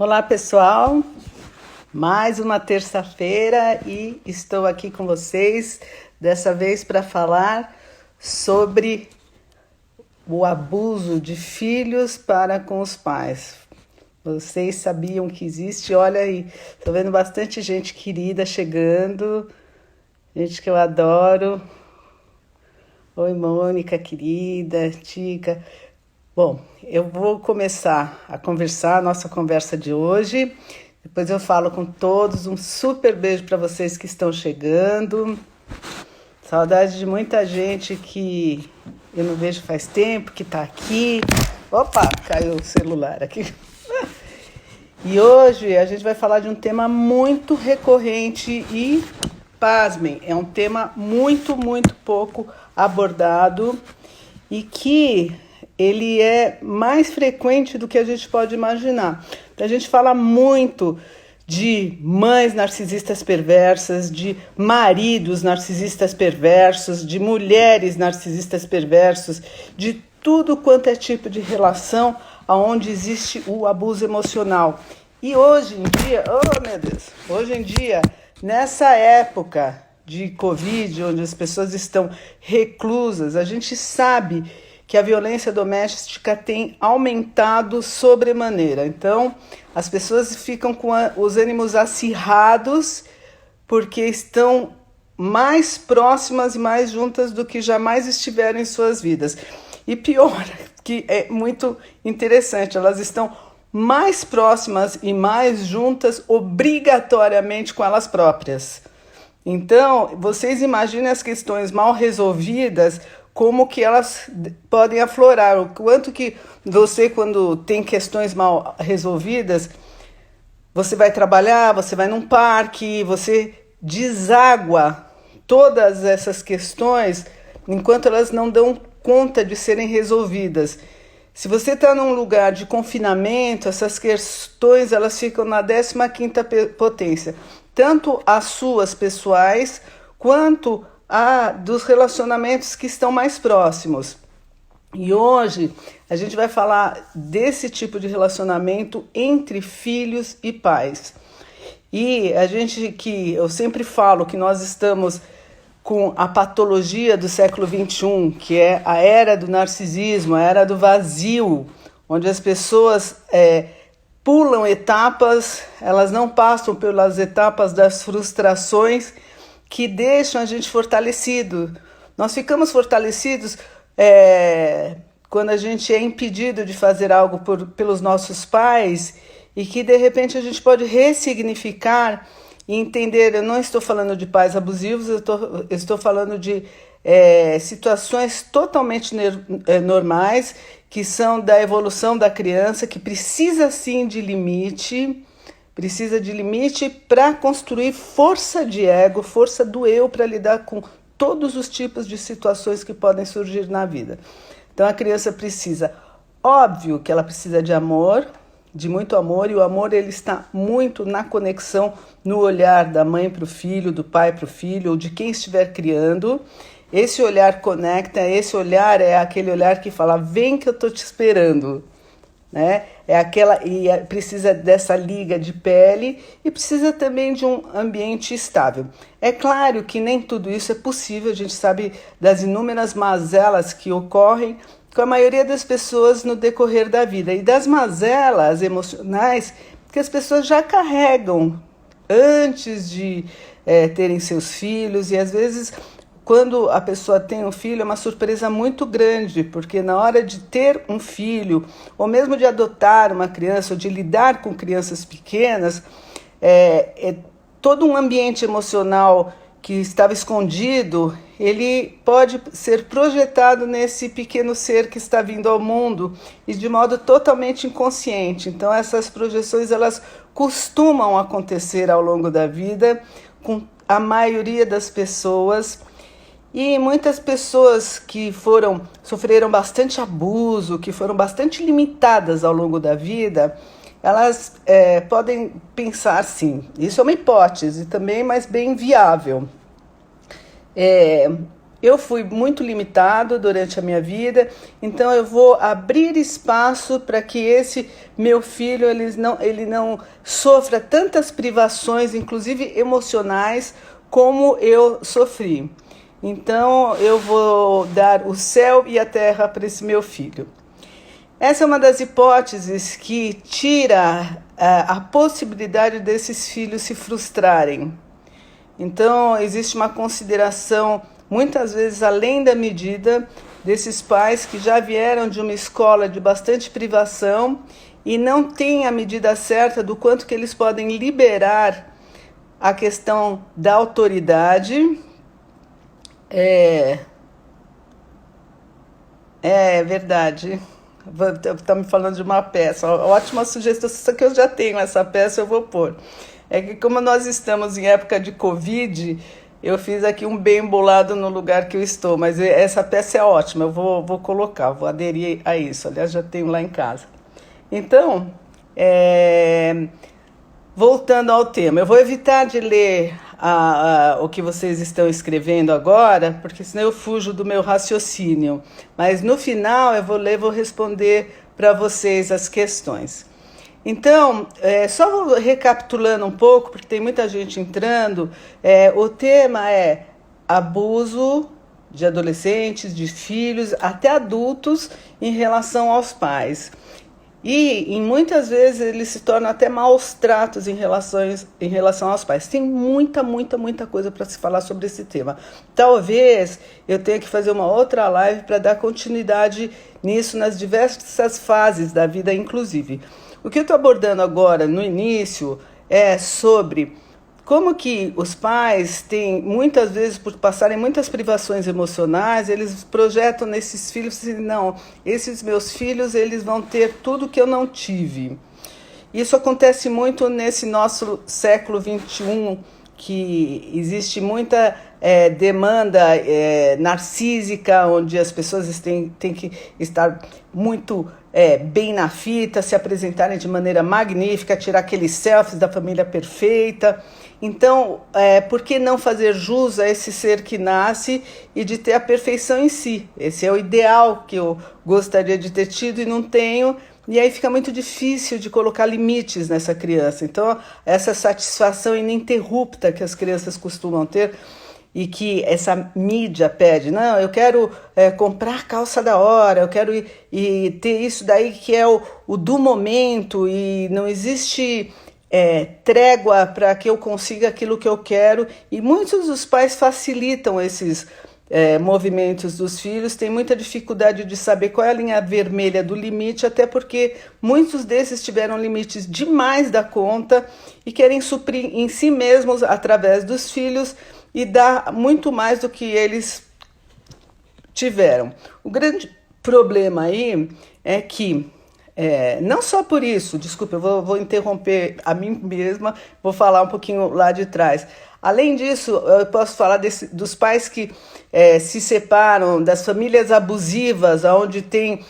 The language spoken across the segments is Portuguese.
Olá pessoal, mais uma terça-feira e estou aqui com vocês, dessa vez para falar sobre o abuso de filhos para com os pais. Vocês sabiam que existe? Olha aí, estou vendo bastante gente querida chegando, gente que eu adoro. Oi Mônica, querida, Tica. Bom, eu vou começar a conversar, a nossa conversa de hoje. Depois eu falo com todos. Um super beijo para vocês que estão chegando. Saudade de muita gente que eu não vejo faz tempo, que está aqui. Opa, caiu o celular aqui. E hoje a gente vai falar de um tema muito recorrente e, pasmem, é um tema muito pouco abordado e que ele é mais frequente do que a gente pode imaginar. A gente fala muito de mães narcisistas perversas, de maridos narcisistas perversos, de mulheres narcisistas perversos, de tudo quanto é tipo de relação onde existe o abuso emocional. E hoje em dia, oh meu Deus, hoje em dia, nessa época de Covid, onde as pessoas estão reclusas, a gente sabe que a violência doméstica tem aumentado sobremaneira. Então, as pessoas ficam com os ânimos acirrados porque estão mais próximas e mais juntas do que jamais estiveram em suas vidas. E pior, que é muito interessante, elas estão mais próximas e mais juntas obrigatoriamente com elas próprias. Então, vocês imaginem as questões mal resolvidas, como que elas podem aflorar, o quanto que você, quando tem questões mal resolvidas, você vai trabalhar, você vai num parque, você deságua todas essas questões enquanto elas não dão conta de serem resolvidas. Se você está num lugar de confinamento, essas questões elas ficam na 15ª potência, tanto as suas pessoais quanto dos relacionamentos que estão mais próximos. E hoje a gente vai falar desse tipo de relacionamento entre filhos e pais. E eu sempre falo que nós estamos com a patologia do século XXI, que é a era do narcisismo, a era do vazio, onde as pessoas pulam etapas, elas não passam pelas etapas das frustrações que deixam a gente fortalecido. Nós ficamos fortalecidos quando a gente é impedido de fazer algo pelos nossos pais e que, de repente, a gente pode ressignificar e entender. Eu não estou falando de pais abusivos, eu estou falando de situações totalmente normais, que são da evolução da criança, que precisa, sim, de limite. Precisa de limite para construir força de ego, força do eu para lidar com todos os tipos de situações que podem surgir na vida. Então a criança precisa, óbvio que ela precisa de amor, de muito amor, e o amor ele está muito na conexão, no olhar da mãe para o filho, do pai para o filho, ou de quem estiver criando. Esse olhar conecta, esse olhar é aquele olhar que fala, vem que eu estou te esperando. Né? Precisa dessa liga de pele e precisa também de um ambiente estável. É claro que nem tudo isso é possível, a gente sabe das inúmeras mazelas que ocorrem com a maioria das pessoas no decorrer da vida e das mazelas emocionais que as pessoas já carregam antes de terem seus filhos, e às vezes quando a pessoa tem um filho é uma surpresa muito grande, porque na hora de ter um filho, ou mesmo de adotar uma criança, ou de lidar com crianças pequenas, todo um ambiente emocional que estava escondido, ele pode ser projetado nesse pequeno ser que está vindo ao mundo, e de modo totalmente inconsciente. Então essas projeções elas costumam acontecer ao longo da vida com a maioria das pessoas. E muitas pessoas que sofreram bastante abuso, que foram bastante limitadas ao longo da vida, elas podem pensar assim, isso é uma hipótese também, mas bem viável. eu fui muito limitado durante a minha vida, então eu vou abrir espaço para que esse meu filho ele não sofra tantas privações, inclusive emocionais, como eu sofri. Então eu vou dar o céu e a terra para esse meu filho. Essa é uma das hipóteses que tira a possibilidade desses filhos se frustrarem. Então, existe uma consideração, muitas vezes além da medida, desses pais que já vieram de uma escola de bastante privação e não têm a medida certa do quanto que eles podem liberar a questão da autoridade. É verdade. Está me falando de uma peça. Ótima sugestão, só que eu já tenho essa peça, eu vou pôr. É que como nós estamos em época de Covid, eu fiz aqui um bem bolado no lugar que eu estou, mas essa peça é ótima, eu vou colocar, vou aderir a isso. Aliás, já tenho lá em casa. Então, voltando ao tema, eu vou evitar de ler o que vocês estão escrevendo agora, porque senão eu fujo do meu raciocínio. Mas no final eu vou responder para vocês as questões. Então, só recapitulando um pouco, porque tem muita gente entrando, o tema é abuso de adolescentes, de filhos, até adultos em relação aos pais. E muitas vezes eles se tornam até maus tratos em relação aos pais. Tem muita coisa para se falar sobre esse tema. Talvez eu tenha que fazer uma outra live para dar continuidade nisso nas diversas fases da vida, inclusive. O que eu estou abordando agora, no início, é sobre como que os pais têm, muitas vezes, por passarem muitas privações emocionais, eles projetam nesses filhos, assim, não, esses meus filhos, eles vão ter tudo que eu não tive. Isso acontece muito nesse nosso século XXI, que existe muita demanda narcísica, onde as pessoas têm que estar muito bem na fita, se apresentarem de maneira magnífica, tirar aqueles selfies da família perfeita. Então, por que não fazer jus a esse ser que nasce e de ter a perfeição em si? Esse é o ideal que eu gostaria de ter tido e não tenho. E aí fica muito difícil de colocar limites nessa criança. Então, essa satisfação ininterrupta que as crianças costumam ter e que essa mídia pede, não, eu quero comprar calça da hora, eu quero ir ter isso daí que é o do momento e não existe trégua para que eu consiga aquilo que eu quero. E muitos dos pais facilitam esses movimentos dos filhos, tem muita dificuldade de saber qual é a linha vermelha do limite, até porque muitos desses tiveram limites demais da conta e querem suprir em si mesmos, através dos filhos, e dar muito mais do que eles tiveram. O grande problema aí é que, não só por isso, desculpa, eu vou interromper a mim mesma, vou falar um pouquinho lá de trás. Além disso, eu posso falar dos pais que se separam, das famílias abusivas, onde tem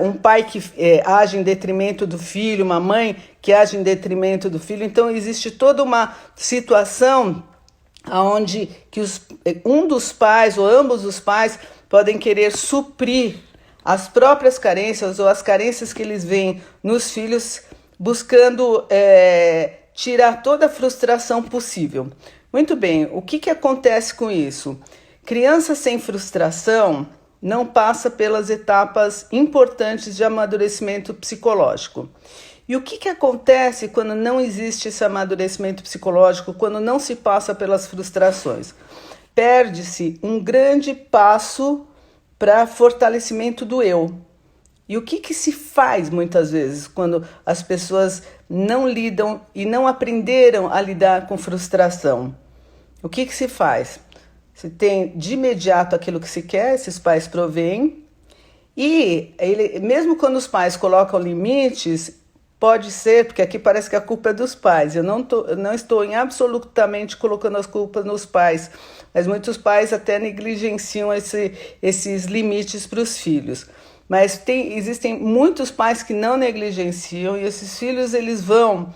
um pai que age em detrimento do filho, uma mãe que age em detrimento do filho. Então, existe toda uma situação onde que um dos pais ou ambos os pais podem querer suprir as próprias carências ou as carências que eles veem nos filhos, buscando tirar toda a frustração possível. Muito bem, o que acontece com isso? Criança sem frustração não passa pelas etapas importantes de amadurecimento psicológico. E o que acontece quando não existe esse amadurecimento psicológico, quando não se passa pelas frustrações? Perde-se um grande passo para fortalecimento do eu. E o que se faz muitas vezes quando as pessoas não lidam e não aprenderam a lidar com frustração? O que se faz? Se tem de imediato aquilo que se quer, esses pais provêm, e mesmo quando os pais colocam limites, pode ser, porque aqui parece que a culpa é dos pais, eu não estou absolutamente colocando as culpas nos pais, mas muitos pais até negligenciam esses limites para os filhos. Mas existem muitos pais que não negligenciam, e esses filhos eles vão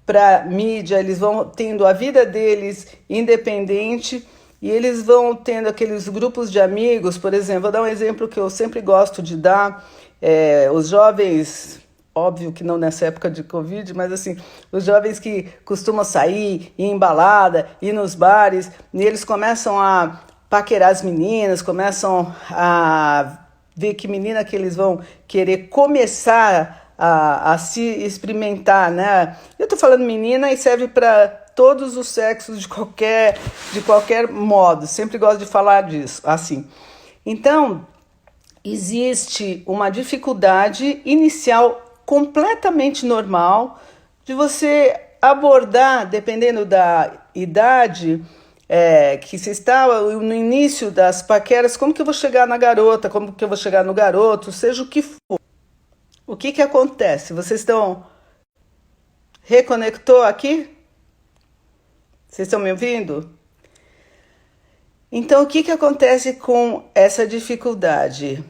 para a mídia, eles vão tendo a vida deles independente, e eles vão tendo aqueles grupos de amigos, por exemplo, vou dar um exemplo que eu sempre gosto de dar, os jovens, óbvio que não nessa época de Covid, mas assim, os jovens que costumam sair, ir em balada, ir nos bares, e eles começam a paquerar as meninas, começam a ver que menina que eles vão querer começar a se experimentar, né? Eu tô falando menina e serve para todos os sexos de qualquer modo. Sempre gosto de falar disso, assim. Então, existe uma dificuldade inicial completamente normal de você abordar, dependendo da idade que você está no início das paqueras, como que eu vou chegar na garota, como que eu vou chegar no garoto, seja o que for. O que que acontece? Vocês estão... Reconectou aqui? Vocês estão me ouvindo? Então, o que que acontece com essa dificuldade?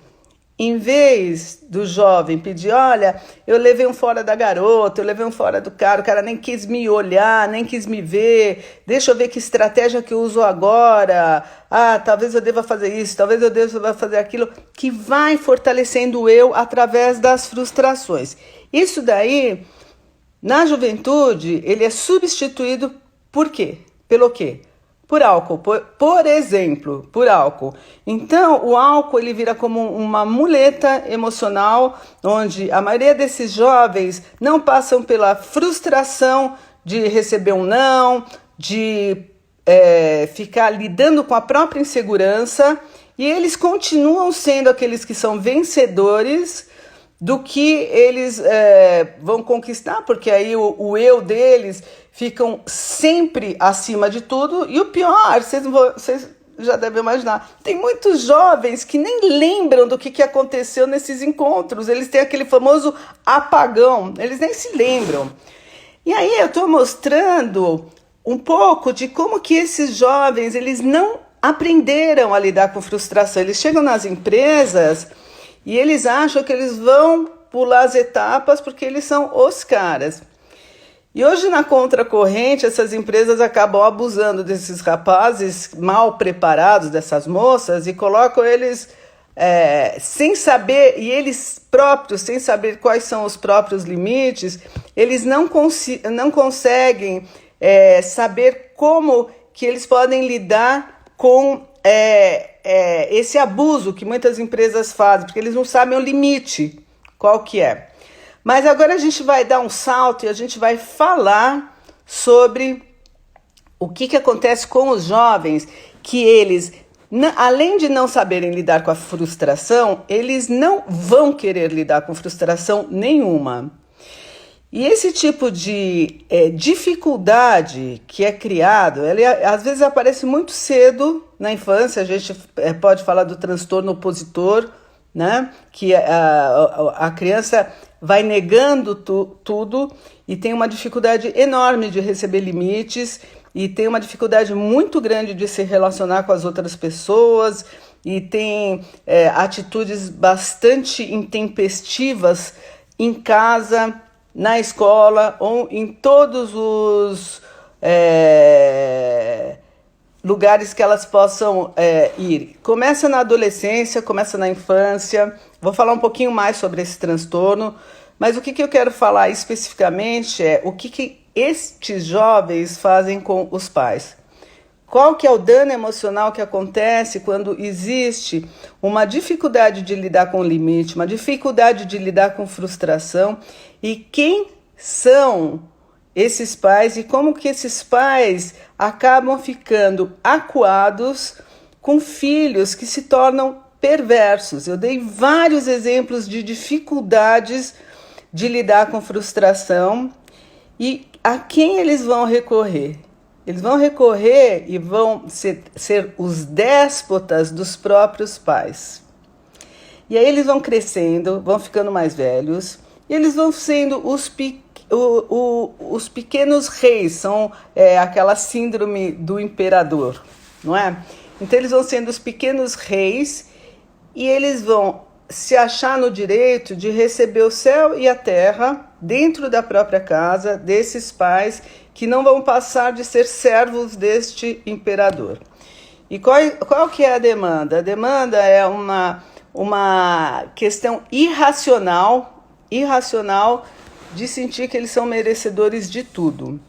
Em vez do jovem pedir, olha, eu levei um fora da garota, eu levei um fora do cara, o cara nem quis me olhar, nem quis me ver, deixa eu ver que estratégia que eu uso agora, talvez eu deva fazer isso, talvez eu deva fazer aquilo, que vai fortalecendo o eu através das frustrações. Isso daí, na juventude, ele é substituído por quê? Pelo quê? Por álcool, por exemplo, por álcool. Então, o álcool ele vira como uma muleta emocional, onde a maioria desses jovens não passam pela frustração de receber um não, de ficar lidando com a própria insegurança, e eles continuam sendo aqueles que são vencedores do que eles vão conquistar, porque aí o eu deles ficam sempre acima de tudo. E o pior, vocês já devem imaginar, tem muitos jovens que nem lembram do que aconteceu nesses encontros, eles têm aquele famoso apagão, eles nem se lembram. E aí eu estou mostrando um pouco de como que esses jovens, eles não aprenderam a lidar com frustração. Eles chegam nas empresas e eles acham que eles vão pular as etapas porque eles são os caras. E hoje, na contracorrente, essas empresas acabam abusando desses rapazes mal preparados, dessas moças, e colocam eles sem saber, e eles próprios, sem saber quais são os próprios limites, eles não conseguem saber como que eles podem lidar com esse abuso que muitas empresas fazem, porque eles não sabem o limite, qual que é. Mas agora a gente vai dar um salto e a gente vai falar sobre o que acontece com os jovens, que eles, além de não saberem lidar com a frustração, eles não vão querer lidar com frustração nenhuma. E esse tipo de dificuldade que é criado, ele às vezes aparece muito cedo na infância. A gente pode falar do transtorno opositor, né? Que a criança vai negando tudo e tem uma dificuldade enorme de receber limites e tem uma dificuldade muito grande de se relacionar com as outras pessoas e tem atitudes bastante intempestivas em casa, na escola ou em todos os lugares que elas possam ir. Começa na adolescência, começa na infância. Vou falar um pouquinho mais sobre esse transtorno, mas o que eu quero falar especificamente é o que estes jovens fazem com os pais. Qual que é o dano emocional que acontece quando existe uma dificuldade de lidar com o limite, uma dificuldade de lidar com frustração, e quem são esses pais e como que esses pais acabam ficando acuados com filhos que se tornam perversos. Eu dei vários exemplos de dificuldades de lidar com frustração e a quem eles vão recorrer? Eles vão recorrer e vão ser os déspotas dos próprios pais. E aí eles vão crescendo, vão ficando mais velhos, e eles vão sendo os pequenos reis, são aquela síndrome do imperador, não é? Então eles vão sendo os pequenos reis e eles vão se achar no direito de receber o céu e a terra dentro da própria casa desses pais que não vão passar de ser servos deste imperador. E qual que é a demanda? A demanda é uma questão irracional de sentir que eles são merecedores de tudo.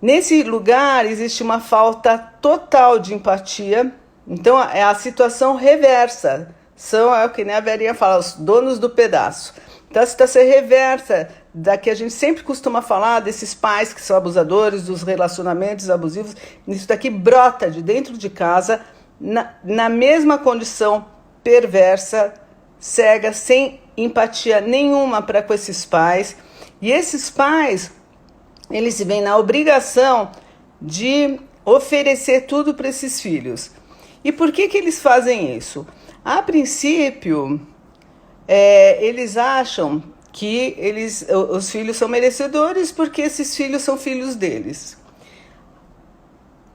Nesse lugar existe uma falta total de empatia, então é a situação reversa, é o que a Verinha fala, os donos do pedaço. Então a situação reversa da que a gente sempre costuma falar desses pais que são abusadores, dos relacionamentos abusivos, isso daqui brota de dentro de casa, na mesma condição perversa, cega, sem empatia nenhuma para com esses pais. E esses pais, eles se veem na obrigação de oferecer tudo para esses filhos. E por que eles fazem isso? A princípio, eles acham que os filhos são merecedores porque esses filhos são filhos deles.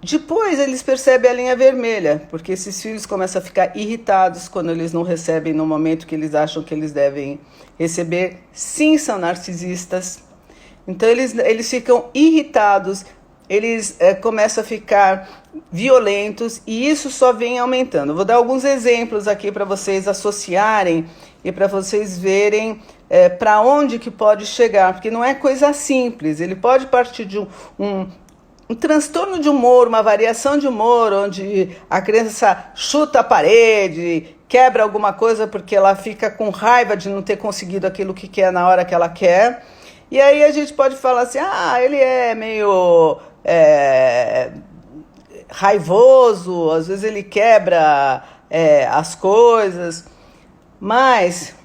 Depois eles percebem a linha vermelha, porque esses filhos começam a ficar irritados quando eles não recebem no momento que eles acham que eles devem receber. Sim, são narcisistas. Então eles ficam irritados, eles começam a ficar violentos e isso só vem aumentando. Vou dar alguns exemplos aqui para vocês associarem e para vocês verem para onde que pode chegar, porque não é coisa simples. Ele pode partir de um transtorno de humor, uma variação de humor, onde a criança chuta a parede, quebra alguma coisa porque ela fica com raiva de não ter conseguido aquilo que quer na hora que ela quer. E aí a gente pode falar assim, ele é meio raivoso, às vezes ele quebra as coisas, mas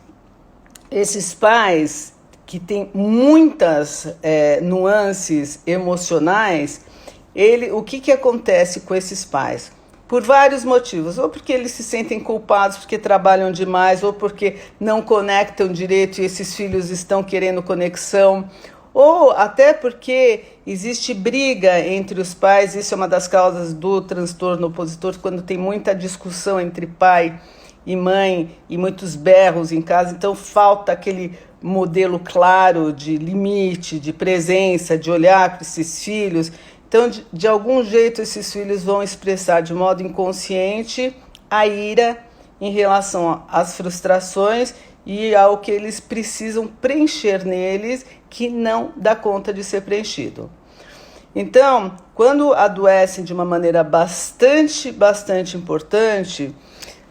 esses pais que têm muitas nuances emocionais, o que acontece com esses pais? Por vários motivos, ou porque eles se sentem culpados porque trabalham demais, ou porque não conectam direito e esses filhos estão querendo conexão, ou até porque existe briga entre os pais. Isso é uma das causas do transtorno opositor, quando tem muita discussão entre pai e mãe e muitos berros em casa, então falta aquele modelo claro de limite, de presença, de olhar para esses filhos. Então, de algum jeito, esses filhos vão expressar de modo inconsciente a ira em relação às frustrações e ao que eles precisam preencher neles, que não dá conta de ser preenchido. Então, quando adoecem de uma maneira bastante importante,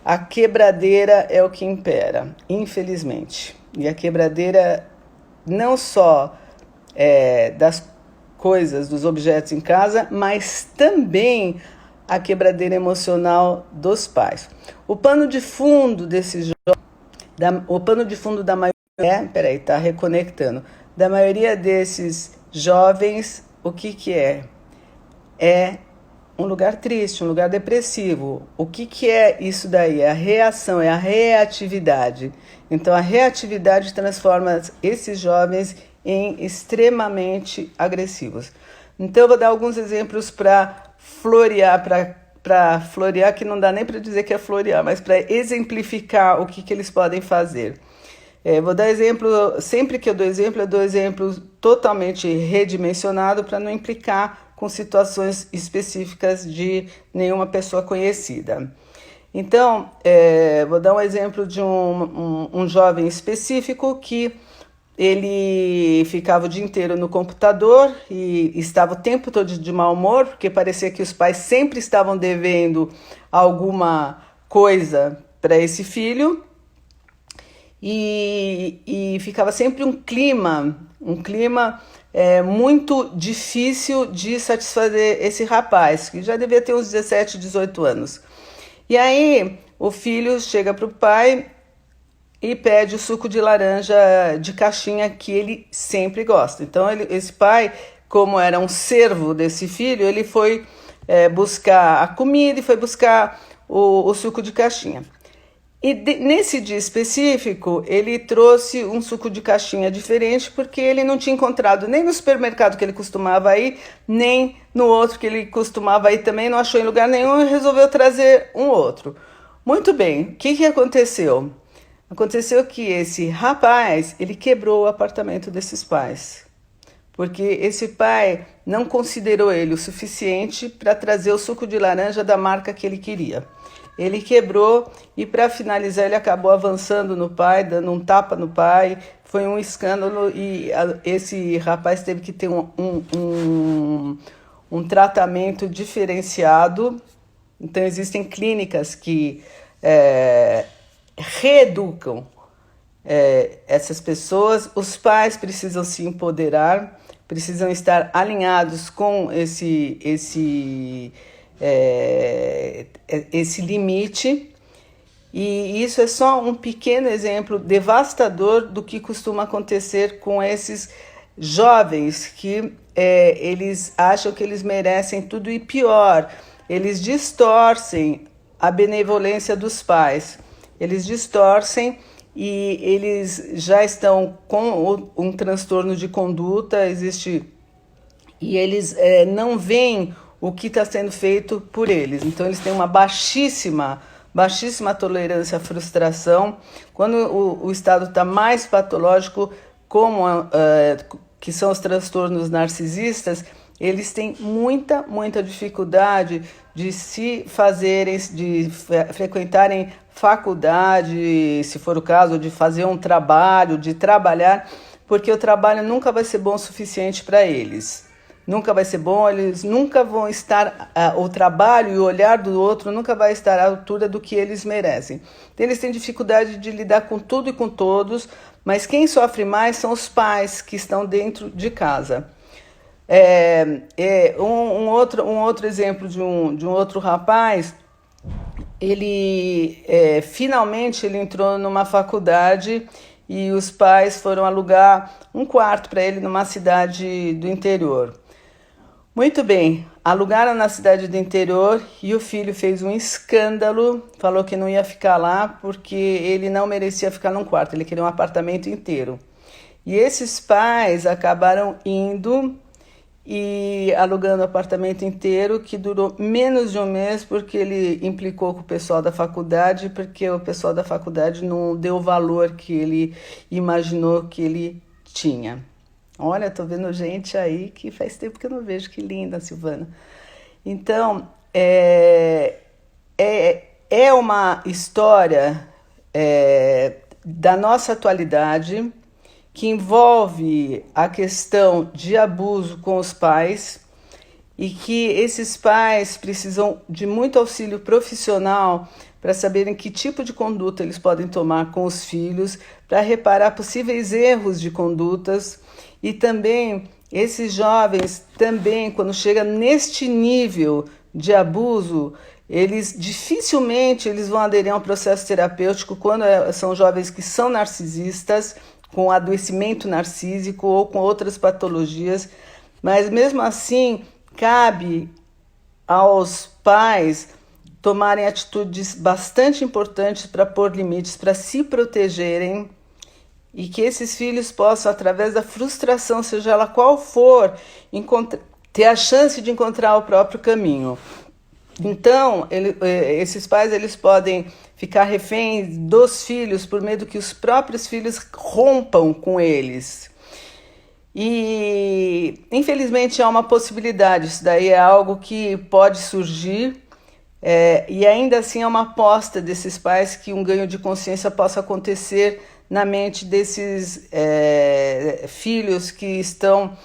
a quebradeira é o que impera, infelizmente. E a quebradeira não só das coisas, dos objetos em casa, mas também a quebradeira emocional dos pais. O pano de fundo desses o pano de fundo da maioria, tá reconectando, da maioria desses jovens, o que é? É um lugar triste, um lugar depressivo. O que é isso daí? É a reação, é a reatividade. Então a reatividade transforma esses jovens em extremamente agressivos. Então eu vou dar alguns exemplos para florear, que não dá nem para dizer que é florear, mas para exemplificar o que eles podem fazer. Vou dar exemplo, sempre que eu dou exemplo totalmente redimensionado para não implicar com situações específicas de nenhuma pessoa conhecida. Então, vou dar um exemplo de um jovem específico que ele ficava o dia inteiro no computador e estava o tempo todo de mau humor, porque parecia que os pais sempre estavam devendo alguma coisa para esse filho. E ficava sempre um clima muito difícil de satisfazer esse rapaz, que já devia ter uns 17, 18 anos. E aí o filho chega para o pai e pede o suco de laranja de caixinha que ele sempre gosta. Então esse pai, como era um servo desse filho, ele foi buscar a comida e foi buscar o suco de caixinha. E nesse dia específico, ele trouxe um suco de caixinha diferente, porque ele não tinha encontrado nem no supermercado que ele costumava ir, nem no outro que ele costumava ir também, não achou em lugar nenhum e resolveu trazer um outro. Muito bem, o que aconteceu? Aconteceu que esse rapaz, ele quebrou o apartamento desses pais. porque esse pai não considerou ele o suficiente para trazer o suco de laranja da marca que ele queria. Ele quebrou e, para finalizar, ele acabou avançando no pai, dando um tapa no pai. Foi um escândalo e esse rapaz teve que ter um tratamento diferenciado. Então, existem clínicas que reeducam essas pessoas. Os pais precisam se empoderar, precisam estar alinhados com esse limite, e isso é só um pequeno exemplo devastador do que costuma acontecer com esses jovens que eles acham que eles merecem tudo e pior, eles distorcem a benevolência dos pais, eles distorcem e eles já estão com um transtorno de conduta, e eles não veem o que está sendo feito por eles. Então, eles têm uma baixíssima tolerância à frustração. Quando o estado está mais patológico, que são os transtornos narcisistas, eles têm muita dificuldade de de frequentarem faculdade, se for o caso, de fazer um trabalho, de trabalhar, porque o trabalho nunca vai ser bom o suficiente para eles. Nunca vai ser bom, eles nunca vão estar, o trabalho e o olhar do outro nunca vai estar à altura do que eles merecem. Então, eles têm dificuldade de lidar com tudo e com todos, mas quem sofre mais são os pais que estão dentro de casa. Um outro exemplo de um outro rapaz, ele finalmente ele entrou numa faculdade e os pais foram alugar um quarto para ele numa cidade do interior. Muito bem, alugaram na cidade do interior e o filho fez um escândalo, falou que não ia ficar lá porque ele não merecia ficar num quarto, ele queria um apartamento inteiro. E esses pais acabaram indo e alugando o apartamento inteiro, que durou menos de um mês, porque ele implicou com o pessoal da faculdade, porque o pessoal da faculdade não deu o valor que ele imaginou que ele tinha. Olha, tô vendo gente aí que faz tempo que eu não vejo, que linda, Silvana. Então, é uma história da nossa atualidade, que envolve a questão de abuso com os pais e que esses pais precisam de muito auxílio profissional para saberem que tipo de conduta eles podem tomar com os filhos, para reparar possíveis erros de condutas. E também esses jovens, também quando chegam neste nível de abuso, eles dificilmente vão aderir a um processo terapêutico quando são jovens que são narcisistas, com adoecimento narcísico ou com outras patologias, mas mesmo assim cabe aos pais tomarem atitudes bastante importantes para pôr limites, para se protegerem, e que esses filhos possam, através da frustração, seja ela qual for, ter a chance de encontrar o próprio caminho. Então, esses pais eles podem ficar reféns dos filhos por medo que os próprios filhos rompam com eles. E, infelizmente, há uma possibilidade. Isso daí é algo que pode surgir, e ainda assim é uma aposta desses pais que um ganho de consciência possa acontecer na mente desses filhos que estão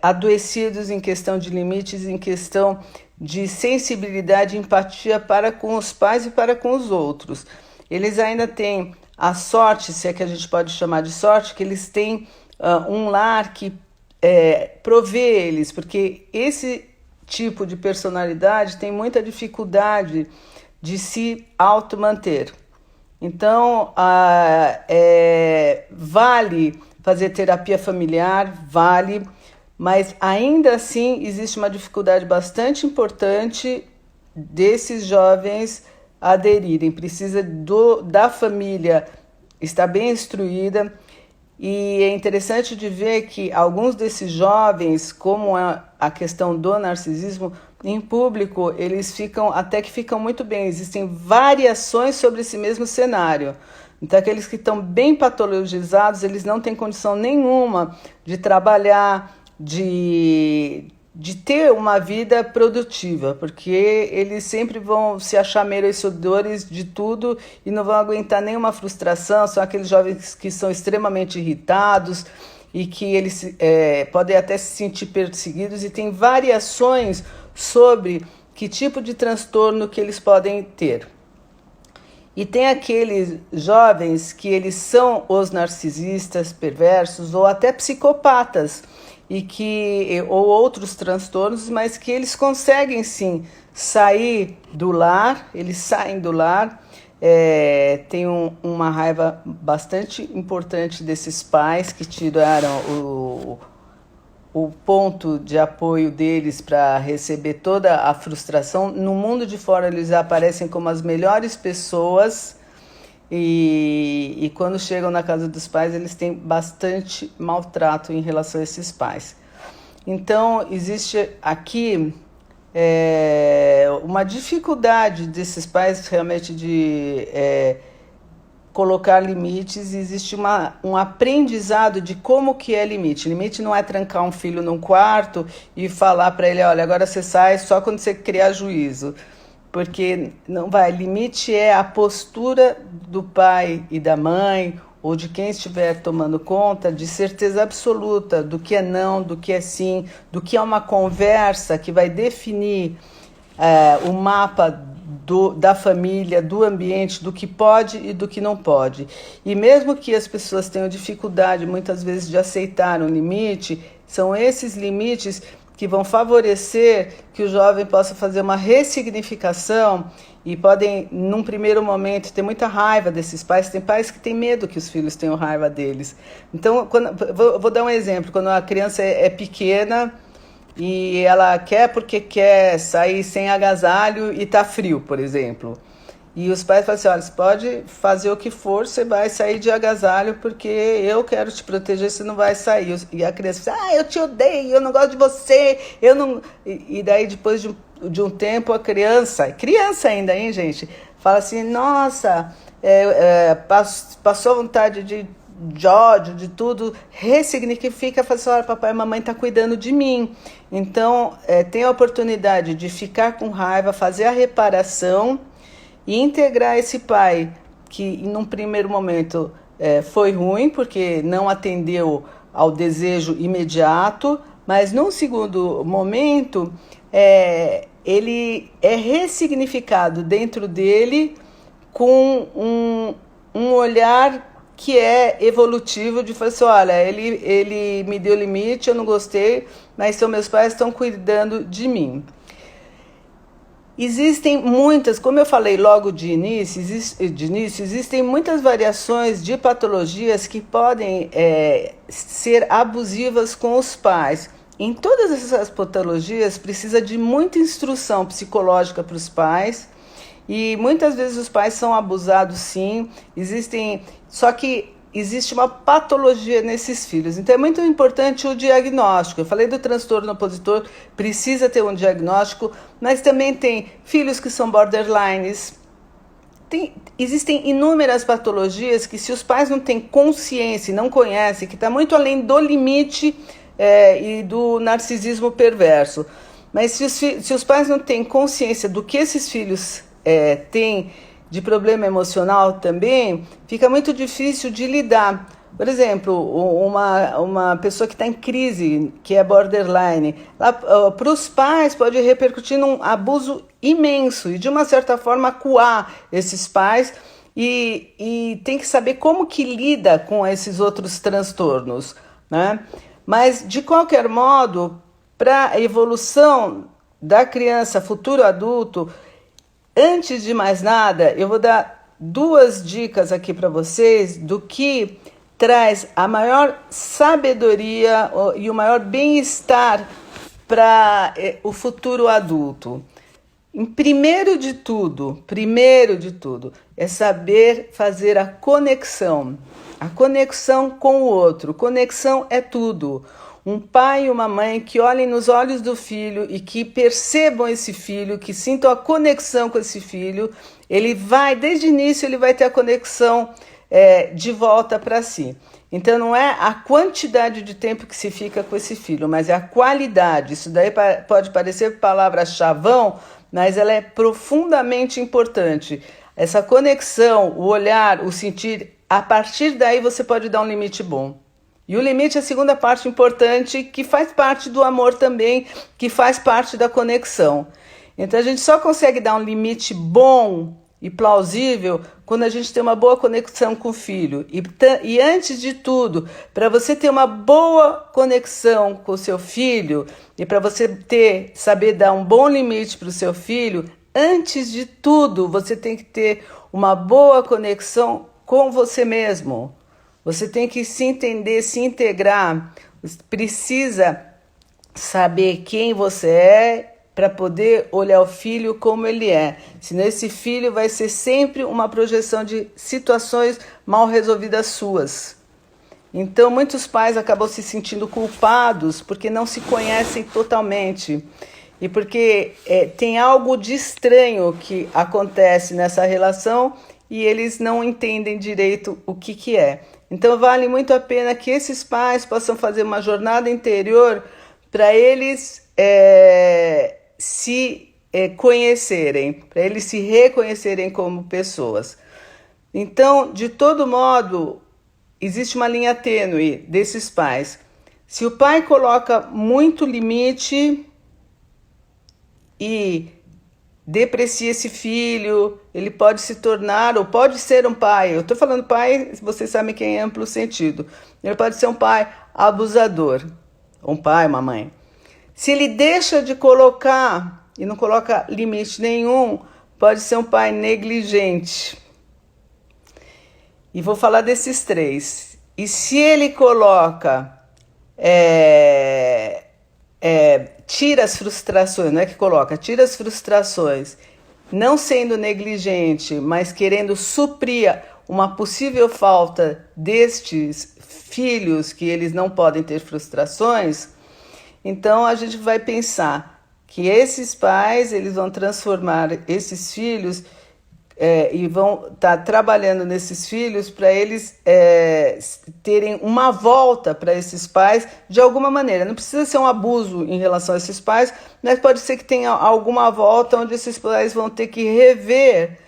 adoecidos em questão de limites, em questão de sensibilidade e empatia para com os pais e para com os outros. Eles ainda têm a sorte, se é que a gente pode chamar de sorte, que eles têm um lar que provê eles, porque esse tipo de personalidade tem muita dificuldade de se auto-manter. Então, vale fazer terapia familiar, vale, mas ainda assim existe uma dificuldade bastante importante desses jovens aderirem. Precisa da família estar bem instruída, e é interessante de ver que alguns desses jovens, como a questão do narcisismo, em público eles ficam muito bem. Existem variações sobre esse mesmo cenário. Então, aqueles que estão bem patologizados, eles não têm condição nenhuma de trabalhar, de ter uma vida produtiva, porque eles sempre vão se achar merecedores de tudo e não vão aguentar nenhuma frustração. São aqueles jovens que são extremamente irritados e que eles podem até se sentir perseguidos, e tem variações sobre que tipo de transtorno que eles podem ter. E tem aqueles jovens que eles são os narcisistas perversos ou até psicopatas, ou outros transtornos, mas que eles conseguem sim sair do lar, eles saem do lar. Tem uma raiva bastante importante desses pais que tiraram o ponto de apoio deles para receber toda a frustração. No mundo de fora eles aparecem como as melhores pessoas, e quando chegam na casa dos pais eles têm bastante maltrato em relação a esses pais. Então existe aqui uma dificuldade desses pais realmente de colocar limites. Existe um aprendizado de como que é limite. Limite não é trancar um filho num quarto e falar para ele, olha, agora você sai só quando você criar juízo. Porque não vai. Limite é a postura do pai e da mãe, ou de quem estiver tomando conta, de certeza absoluta do que é não, do que é sim, do que é uma conversa que vai definir o mapa da família, do ambiente, do que pode e do que não pode. E mesmo que as pessoas tenham dificuldade muitas vezes de aceitar um limite, são esses limites que vão favorecer que o jovem possa fazer uma ressignificação, e podem, num primeiro momento, ter muita raiva desses pais. Tem pais que têm medo que os filhos tenham raiva deles. Então, vou dar um exemplo. Quando a criança é pequena e ela quer porque quer sair sem agasalho e tá frio, por exemplo. E os pais falam assim, olha, você pode fazer o que for, você vai sair de agasalho porque eu quero te proteger, você não vai sair. E a criança fala, eu te odeio, eu não gosto de você, eu não... E daí, depois de um tempo, a criança ainda, hein, gente? Fala assim, nossa, passou vontade de ódio, de tudo, ressignifica, fala assim, olha, papai e mamãe tá cuidando de mim. Então, tem a oportunidade de ficar com raiva, fazer a reparação e integrar esse pai que, num primeiro momento, foi ruim, porque não atendeu ao desejo imediato, mas num segundo momento, ele é ressignificado dentro dele com um olhar que é evolutivo, de falar assim, olha, ele me deu limite, eu não gostei, mas então meus pais estão cuidando de mim. Existem muitas, como eu falei logo de início, existem muitas variações de patologias que podem ser abusivas com os pais. Em todas essas patologias precisa de muita instrução psicológica para os pais, e muitas vezes os pais são abusados, sim. Só que existe uma patologia nesses filhos. Então é muito importante o diagnóstico. Eu falei do transtorno opositor, precisa ter um diagnóstico, mas também tem filhos que são borderlines. Existem inúmeras patologias que, se os pais não têm consciência e não conhecem, que está muito além do limite e do narcisismo perverso. Mas se os pais não têm consciência do que esses filhos têm de problema emocional também, fica muito difícil de lidar. Por exemplo, uma pessoa que está em crise, que é borderline, para os pais pode repercutir num abuso imenso e, de uma certa forma, acuar esses pais, e tem que saber como que lida com esses outros transtornos, né? Mas, de qualquer modo, para a evolução da criança, futuro adulto, antes de mais nada, eu vou dar 2 dicas aqui para vocês do que traz a maior sabedoria e o maior bem-estar para o futuro adulto. Primeiro de tudo, é saber fazer a conexão com o outro. Conexão é tudo. Um pai e uma mãe que olhem nos olhos do filho e que percebam esse filho, que sintam a conexão com esse filho, desde o início, ele vai ter a conexão de volta para si. Então não é a quantidade de tempo que se fica com esse filho, mas é a qualidade. Isso daí pode parecer palavra chavão, mas ela é profundamente importante. Essa conexão, o olhar, o sentir, a partir daí você pode dar um limite bom. E o limite é a segunda parte importante, que faz parte do amor também, que faz parte da conexão. Então a gente só consegue dar um limite bom e plausível quando a gente tem uma boa conexão com o filho. E antes de tudo, para você ter uma boa conexão com o seu filho e para você saber dar um bom limite para o seu filho, antes de tudo, você tem que ter uma boa conexão com você mesmo. Você tem que se entender, se integrar. Você precisa saber quem você é para poder olhar o filho como ele é. Senão esse filho vai ser sempre uma projeção de situações mal resolvidas suas. Então muitos pais acabam se sentindo culpados porque não se conhecem totalmente. E porque tem algo de estranho que acontece nessa relação e eles não entendem direito o que é. Então vale muito a pena que esses pais possam fazer uma jornada interior para eles se conhecerem, para eles se reconhecerem como pessoas. Então, de todo modo, existe uma linha tênue desses pais. Se o pai coloca muito limite e deprecia esse filho, ele pode se tornar, ou pode ser um pai, eu estou falando pai, vocês sabem que é em amplo sentido, ele pode ser um pai abusador, um pai, uma mãe. Se ele deixa de colocar e não coloca limite nenhum, pode ser um pai negligente. E vou falar desses três. E se ele coloca, tira as frustrações, não é que coloca, tira as frustrações, não sendo negligente, mas querendo suprir uma possível falta destes filhos que eles não podem ter frustrações, então a gente vai pensar que esses pais eles vão transformar esses filhos e vão estar trabalhando nesses filhos para eles terem uma volta para esses pais de alguma maneira. Não precisa ser um abuso em relação a esses pais, mas pode ser que tenha alguma volta onde esses pais vão ter que rever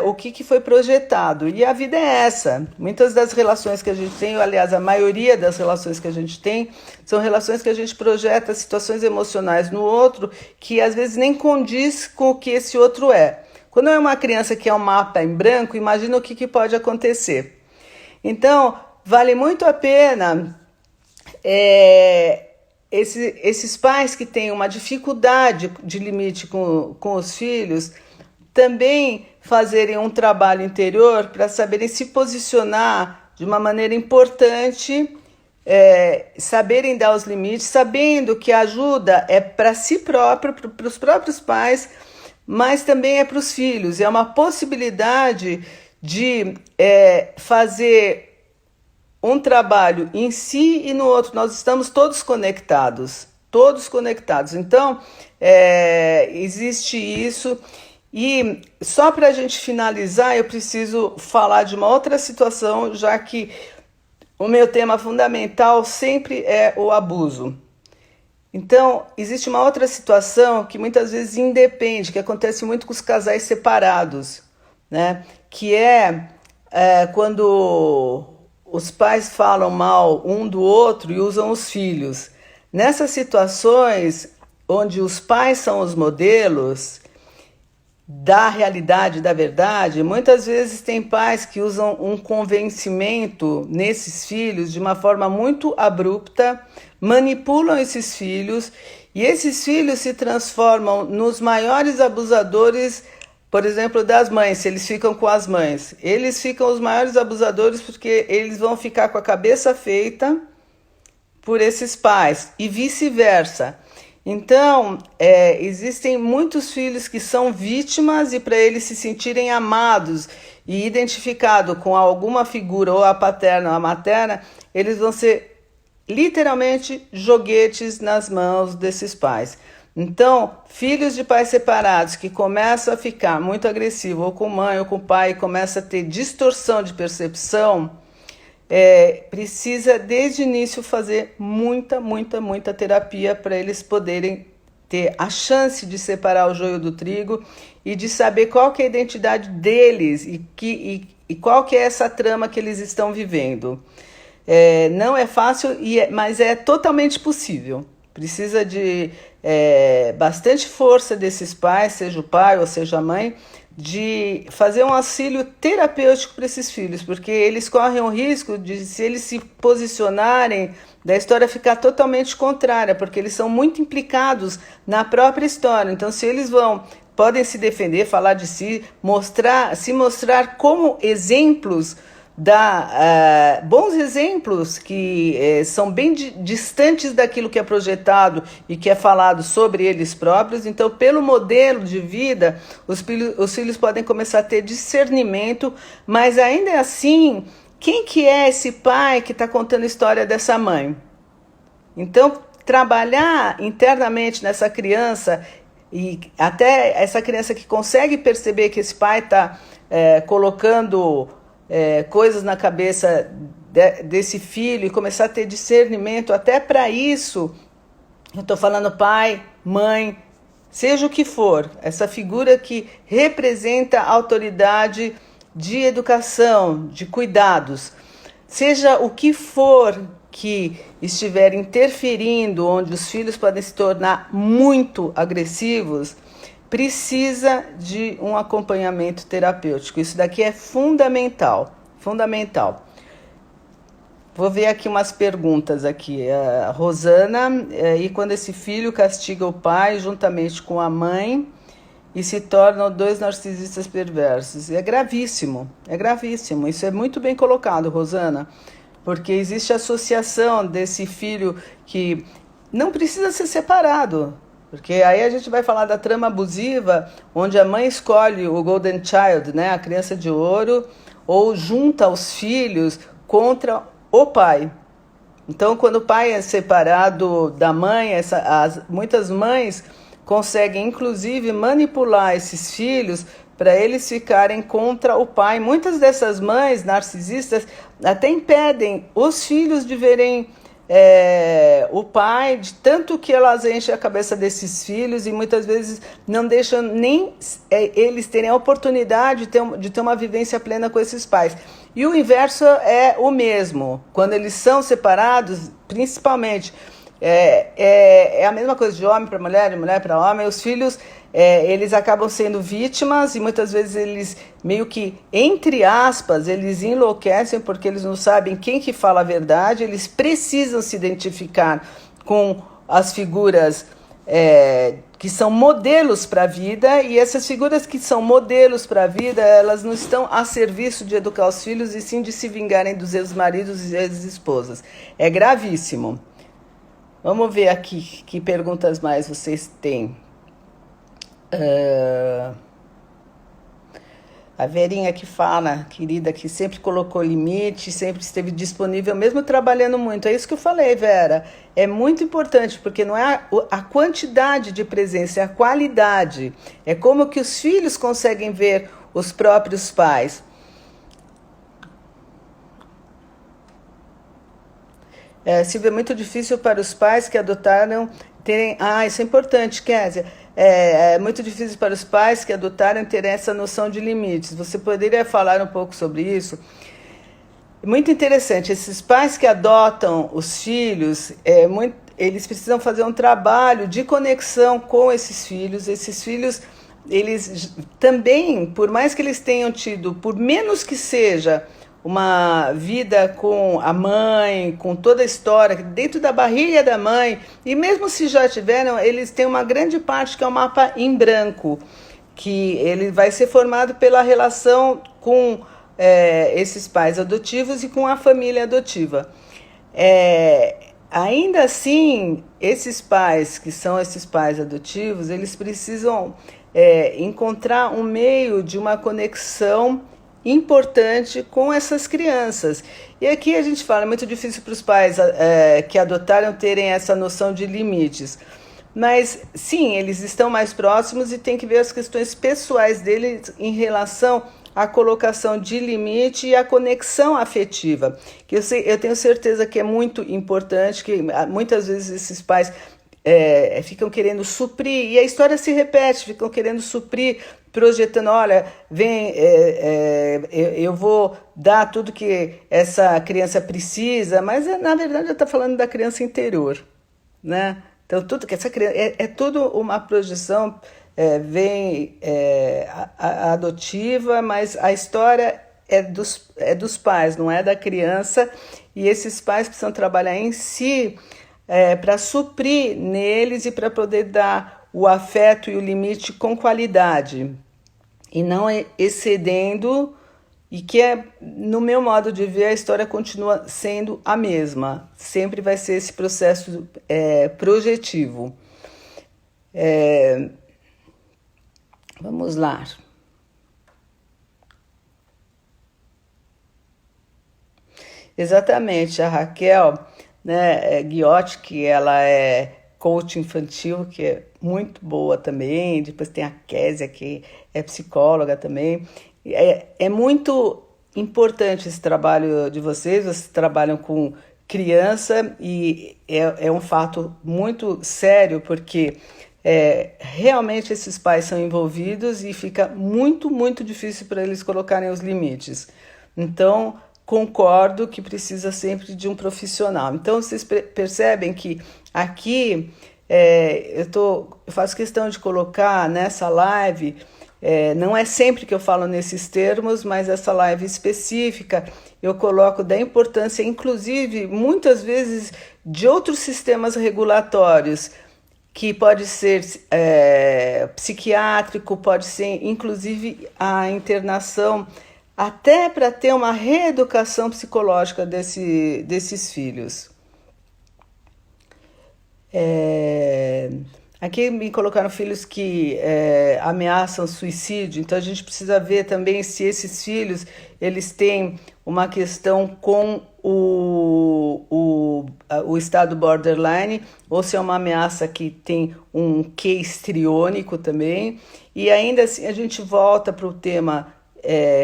o que foi projetado. E a vida é essa. Muitas das relações que a gente tem, aliás, a maioria das relações que a gente tem, são relações que a gente projeta situações emocionais no outro que às vezes nem condiz com o que esse outro é. Quando é uma criança que é um mapa em branco, imagina o que pode acontecer. Então, vale muito a pena esses pais que têm uma dificuldade de limite com os filhos também fazerem um trabalho interior para saberem se posicionar de uma maneira importante, saberem dar os limites, sabendo que a ajuda é para si próprio, para os próprios pais, mas também é para os filhos. É uma possibilidade de fazer um trabalho em si e no outro. Nós estamos todos conectados. Então, existe isso. E só para a gente finalizar, eu preciso falar de uma outra situação, já que o meu tema fundamental sempre é o abuso. Então, existe uma outra situação que muitas vezes independe, que acontece muito com os casais separados, né? Que quando os pais falam mal um do outro e usam os filhos. Nessas situações onde os pais são os modelos da realidade, da verdade, muitas vezes tem pais que usam um convencimento nesses filhos de uma forma muito abrupta, manipulam esses filhos e esses filhos se transformam nos maiores abusadores, por exemplo, das mães, se eles ficam com as mães. Eles ficam os maiores abusadores porque eles vão ficar com a cabeça feita por esses pais e vice-versa. Então, existem muitos filhos que são vítimas e para eles se sentirem amados e identificados com alguma figura, ou a paterna ou a materna, eles vão ser literalmente joguetes nas mãos desses pais. Então, filhos de pais separados que começam a ficar muito agressivos, ou com mãe ou com pai, e começam a ter distorção de percepção, precisa desde o início fazer muita terapia para eles poderem ter a chance de separar o joio do trigo e de saber qual que é a identidade deles e qual que é essa trama que eles estão vivendo. Não é fácil, mas é totalmente possível. Precisa de bastante força desses pais, seja o pai ou seja a mãe, de fazer um auxílio terapêutico para esses filhos, porque eles correm o risco de, se eles se posicionarem, da história ficar totalmente contrária, porque eles são muito implicados na própria história. Então, se eles podem se defender, falar de si, se mostrar como exemplos, bons exemplos que são bem distantes daquilo que é projetado e que é falado sobre eles próprios. Então, pelo modelo de vida, os filhos podem começar a ter discernimento, mas ainda assim, quem que é esse pai que está contando a história dessa mãe? Então, trabalhar internamente nessa criança, e até essa criança que consegue perceber que esse pai está colocando coisas na cabeça desse filho e começar a ter discernimento, até para isso, eu estou falando pai, mãe, seja o que for, essa figura que representa a autoridade de educação, de cuidados, seja o que for que estiver interferindo, onde os filhos podem se tornar muito agressivos, precisa de um acompanhamento terapêutico. Isso daqui é fundamental. Vou ver aqui umas perguntas aqui. A Rosana, e quando esse filho castiga o pai juntamente com a mãe e se tornam dois narcisistas perversos? É gravíssimo. Isso é muito bem colocado, Rosana, porque existe associação desse filho que não precisa ser separado. Porque aí a gente vai falar da trama abusiva, onde a mãe escolhe o Golden Child, né, a criança de ouro, ou junta os filhos contra o pai. Então, quando o pai é separado da mãe, muitas mães conseguem, inclusive, manipular esses filhos para eles ficarem contra o pai. Muitas dessas mães narcisistas até impedem os filhos de verem o pai, de tanto que elas enchem a cabeça desses filhos, e muitas vezes não deixam nem eles terem a oportunidade de ter uma vivência plena com esses pais. E o inverso é o mesmo. Quando eles são separados, principalmente, é a mesma coisa de homem para mulher, de mulher para homem. Os filhos, eles acabam sendo vítimas, e muitas vezes eles meio que, entre aspas, eles enlouquecem porque eles não sabem quem que fala a verdade. Eles precisam se identificar com as figuras que são modelos para a vida, e essas figuras que são modelos para a vida, elas não estão a serviço de educar os filhos, e sim de se vingarem dos ex-maridos e ex-esposas. É gravíssimo. Vamos ver aqui que perguntas mais vocês têm. A Verinha que fala, querida, que sempre colocou limite, sempre esteve disponível, mesmo trabalhando muito. É isso que eu falei, Vera. É muito importante, porque não é a quantidade de presença, é a qualidade. É como que os filhos conseguem ver os próprios pais. Silvia, é muito difícil para os pais que adotaram terem... isso é importante, Kézia. É muito difícil para os pais que adotaram terem essa noção de limites. Você poderia falar um pouco sobre isso? Muito interessante. Esses pais que adotam os filhos, eles precisam fazer um trabalho de conexão com esses filhos. Esses filhos, eles também, por mais que eles tenham tido, por menos que seja, uma vida com a mãe, com toda a história, dentro da barriga da mãe, e mesmo se já tiveram, eles têm uma grande parte que é um mapa em branco, que ele vai ser formado pela relação com esses pais adotivos e com a família adotiva. Ainda assim, esses pais, que são esses pais adotivos, eles precisam encontrar um meio de uma conexão importante com essas crianças. E aqui a gente fala, é muito difícil para os pais que adotaram terem essa noção de limites. Mas, sim, eles estão mais próximos e tem que ver as questões pessoais deles em relação a colocação de limite e a conexão afetiva, que eu tenho certeza que é muito importante, que muitas vezes esses pais ficam querendo suprir, e a história se repete, ficam querendo suprir, projetando, olha, vem, eu vou dar tudo que essa criança precisa, mas na verdade eu estou falando da criança interior, né? Então tudo que essa criança é tudo uma projeção, adotiva, mas a história é dos pais, não é da criança, e esses pais precisam trabalhar em si para suprir neles e para poder dar o afeto e o limite com qualidade e não excedendo, e que no meu modo de ver, a história continua sendo a mesma, sempre vai ser esse processo projetivo. Vamos lá. Exatamente, a Raquel, né, Ghiotti, que ela é coach infantil, que é muito boa também. Depois tem a Késia, que é psicóloga também. É muito importante esse trabalho de vocês trabalham com criança e é um fato muito sério, porque realmente esses pais são envolvidos e fica muito, muito difícil para eles colocarem os limites. Então, concordo que precisa sempre de um profissional. Então, vocês percebem que aqui eu faço questão de colocar nessa live, não é sempre que eu falo nesses termos, mas essa live específica eu coloco da importância, inclusive, muitas vezes, de outros sistemas regulatórios, que pode ser psiquiátrico, pode ser, inclusive, a internação, até para ter uma reeducação psicológica desses filhos. Aqui me colocaram filhos que ameaçam suicídio, então a gente precisa ver também se esses filhos eles têm uma questão com o estado borderline, ou se é uma ameaça que tem um quê histriônico também. E ainda assim a gente volta para o tema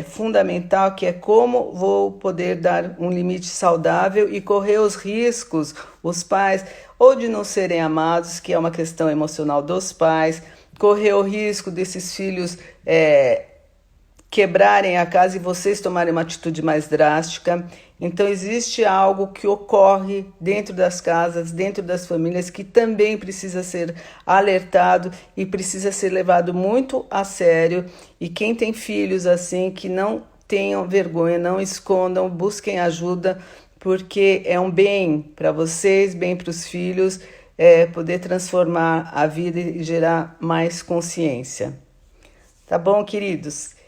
fundamental, que é como vou poder dar um limite saudável e correr os riscos, os pais, ou de não serem amados, que é uma questão emocional dos pais, correr o risco desses filhos quebrarem a casa e vocês tomarem uma atitude mais drástica. Então existe algo que ocorre dentro das casas, dentro das famílias, que também precisa ser alertado e precisa ser levado muito a sério. E quem tem filhos assim, que não tenham vergonha, não escondam, busquem ajuda, porque é um bem para vocês, bem para os filhos, poder transformar a vida e gerar mais consciência. Tá bom, queridos?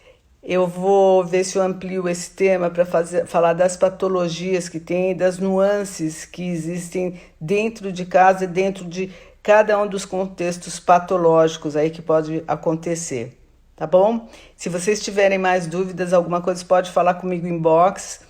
Eu vou ver se eu amplio esse tema para falar das patologias que tem, das nuances que existem dentro de casa e dentro de cada um dos contextos patológicos aí que pode acontecer, tá bom? Se vocês tiverem mais dúvidas, alguma coisa, pode falar comigo em inbox,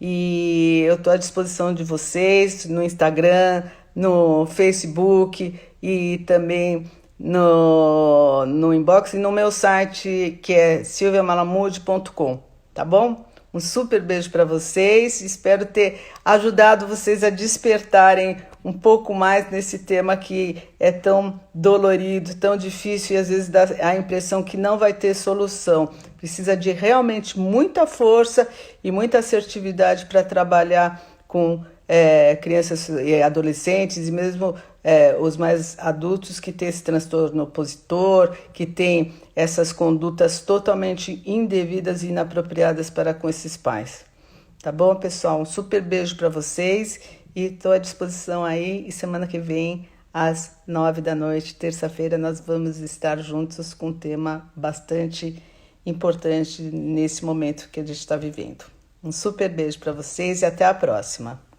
e eu estou à disposição de vocês no Instagram, no Facebook e também no inbox e no meu site, que é silviamalamude.com, tá bom? Um super beijo para vocês, espero ter ajudado vocês a despertarem um pouco mais nesse tema que é tão dolorido, tão difícil, e às vezes dá a impressão que não vai ter solução. Precisa de realmente muita força e muita assertividade para trabalhar com crianças e adolescentes, e mesmo os mais adultos que têm esse transtorno opositor, que têm essas condutas totalmente indevidas e inapropriadas para com esses pais. Tá bom, pessoal? Um super beijo para vocês e estou à disposição aí. E semana que vem, às 21h, terça-feira, nós vamos estar juntos com um tema bastante importante nesse momento que a gente está vivendo. Um super beijo para vocês e até a próxima.